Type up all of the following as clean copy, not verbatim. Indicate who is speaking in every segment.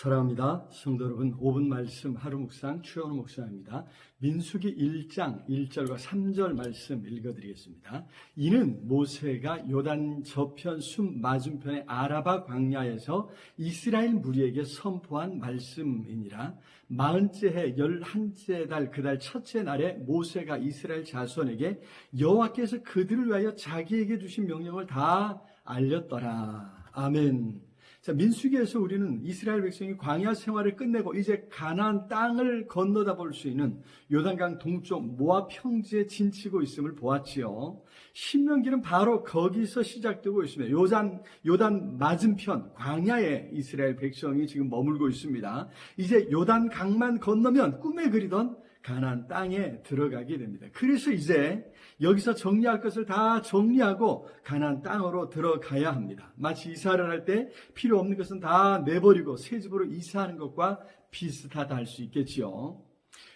Speaker 1: 사랑합니다. 성도 여러분, 5분 말씀 하루 묵상 최원우 목사입니다. 민수기 1장 1절과 3절 말씀 읽어드리겠습니다. 이는 모세가 요단 저편 숨 맞은편의 아라바 광야에서 이스라엘 무리에게 선포한 말씀이니라. 40째 해 11째 달 그 달 첫째 날에 모세가 이스라엘 자손에게 여호와께서 그들을 위하여 자기에게 주신 명령을 다 알렸더라. 아멘. 자, 민수기에서 우리는 이스라엘 백성이 광야 생활을 끝내고 이제 가나안 땅을 건너다 볼 수 있는 요단강 동쪽 모압 평지에 진치고 있음을 보았지요. 신명기는 바로 거기서 시작되고 있습니다. 요단 맞은편 광야에 이스라엘 백성이 지금 머물고 있습니다. 이제 요단 강만 건너면 꿈에 그리던 가나안 땅에 들어가게 됩니다. 그래서 이제 여기서 정리할 것을 다 정리하고 가나안 땅으로 들어가야 합니다. 마치 이사를 할 때 필요 없는 것은 다 내버리고 새 집으로 이사하는 것과 비슷하다 할 수 있겠지요.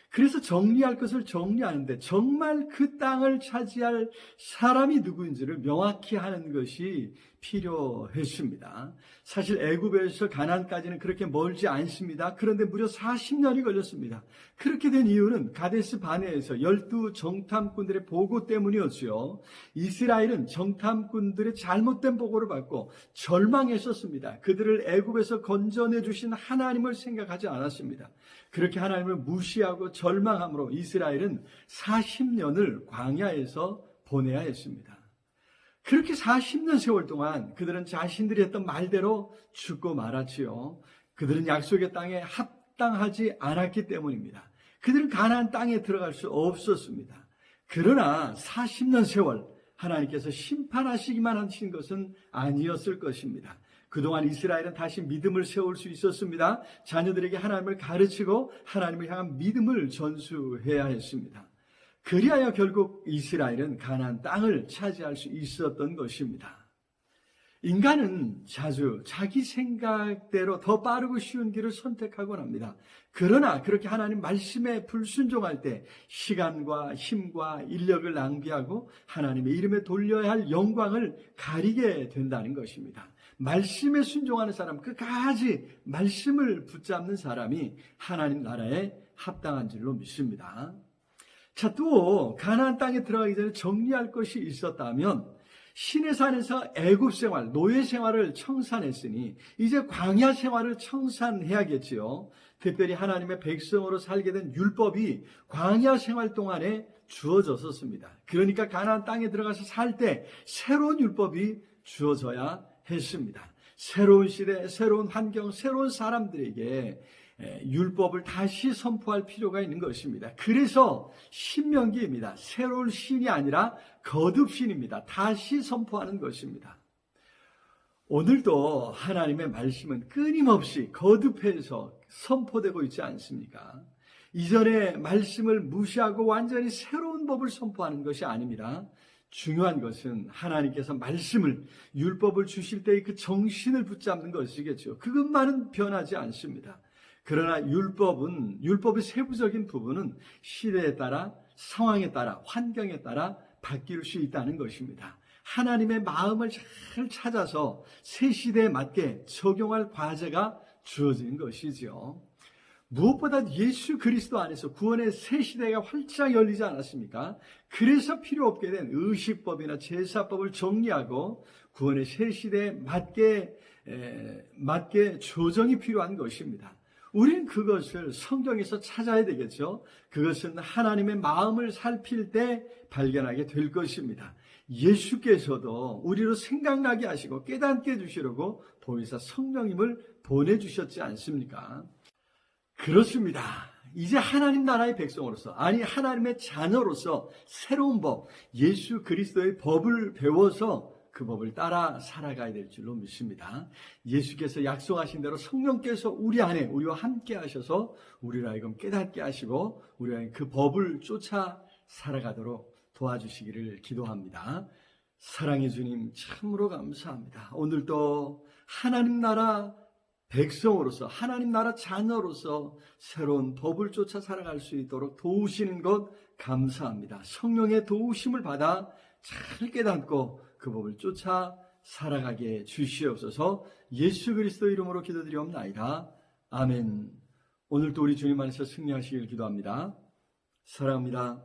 Speaker 1: 그래서 정리할 것을 정리하는데 정말 그 땅을 차지할 사람이 누구인지를 명확히 하는 것이 필요했습니다. 사실 애굽에서 가나안까지는 그렇게 멀지 않습니다. 그런데 무려 40년이 걸렸습니다. 그렇게 된 이유는 가데스 바네에서 12 정탐꾼들의 보고 때문이었지요. 이스라엘은 정탐꾼들의 잘못된 보고를 받고 절망했었습니다. 그들을 애굽에서 건져내 주신 하나님을 생각하지 않았습니다. 그렇게 하나님을 무시하고 절망함으로 이스라엘은 40년을 광야에서 보내야 했습니다. 그렇게 40년 세월 동안 그들은 자신들이 했던 말대로 죽고 말았지요. 그들은 약속의 땅에 합당하지 않았기 때문입니다. 그들은 가나안 땅에 들어갈 수 없었습니다. 그러나 40년 세월 하나님께서 심판하시기만 하신 것은 아니었을 것입니다. 그동안 이스라엘은 다시 믿음을 세울 수 있었습니다. 자녀들에게 하나님을 가르치고 하나님을 향한 믿음을 전수해야 했습니다. 그리하여 결국 이스라엘은 가나안 땅을 차지할 수 있었던 것입니다. 인간은 자주 자기 생각대로 더 빠르고 쉬운 길을 선택하곤 합니다. 그러나 그렇게 하나님 말씀에 불순종할 때 시간과 힘과 인력을 낭비하고 하나님의 이름에 돌려야 할 영광을 가리게 된다는 것입니다. 말씀에 순종하는 사람, 끝까지 말씀을 붙잡는 사람이 하나님 나라에 합당한 줄로 믿습니다. 자, 또 가나안 땅에 들어가기 전에 정리할 것이 있었다면 시내산에서 애굽 생활, 노예 생활을 청산했으니 이제 광야 생활을 청산해야겠지요. 특별히 하나님의 백성으로 살게 된 율법이 광야 생활 동안에 주어졌었습니다. 그러니까 가나안 땅에 들어가서 살 때 새로운 율법이 주어져야 했습니다. 새로운 시대, 새로운 환경, 새로운 사람들에게 율법을 다시 선포할 필요가 있는 것입니다. 그래서 신명기입니다. 새로운 신이 아니라 거듭신입니다. 다시 선포하는 것입니다. 오늘도 하나님의 말씀은 끊임없이 거듭해서 선포되고 있지 않습니까? 이전의 말씀을 무시하고 완전히 새로운 법을 선포하는 것이 아닙니다. 중요한 것은 하나님께서 말씀을, 율법을 주실 때의 그 정신을 붙잡는 것이겠죠. 그것만은 변하지 않습니다. 그러나 율법의 세부적인 부분은 시대에 따라, 상황에 따라, 환경에 따라 바뀔 수 있다는 것입니다. 하나님의 마음을 잘 찾아서 새 시대에 맞게 적용할 과제가 주어지는 것이지요. 무엇보다 예수 그리스도 안에서 구원의 새 시대가 활짝 열리지 않았습니까? 그래서 필요 없게 된 의식법이나 제사법을 정리하고 구원의 새 시대에 맞게 조정이 필요한 것입니다. 우리는 그것을 성경에서 찾아야 되겠죠. 그것은 하나님의 마음을 살필 때 발견하게 될 것입니다. 예수께서도 우리로 생각나게 하시고 깨닫게 해주시려고 보혜사 성령님을 보내주셨지 않습니까? 그렇습니다. 이제 하나님 나라의 백성으로서, 아니 하나님의 자녀로서 새로운 법, 예수 그리스도의 법을 배워서 그 법을 따라 살아가야 될 줄로 믿습니다. 예수께서 약속하신 대로 성령께서 우리 안에 우리와 함께 하셔서 우리를 하여금 깨닫게 하시고 우리가 그 법을 쫓아 살아가도록 도와주시기를 기도합니다. 사랑의 주님 참으로 감사합니다. 오늘도 하나님 나라 백성으로서, 하나님 나라 자녀로서 새로운 법을 쫓아 살아갈 수 있도록 도우시는 것 감사합니다. 성령의 도우심을 받아 잘 깨닫고 그 법을 쫓아 살아가게 주시옵소서. 예수 그리스도 이름으로 기도드리옵나이다. 아멘. 오늘도 우리 주님 안에서 승리하시길 기도합니다. 사랑합니다.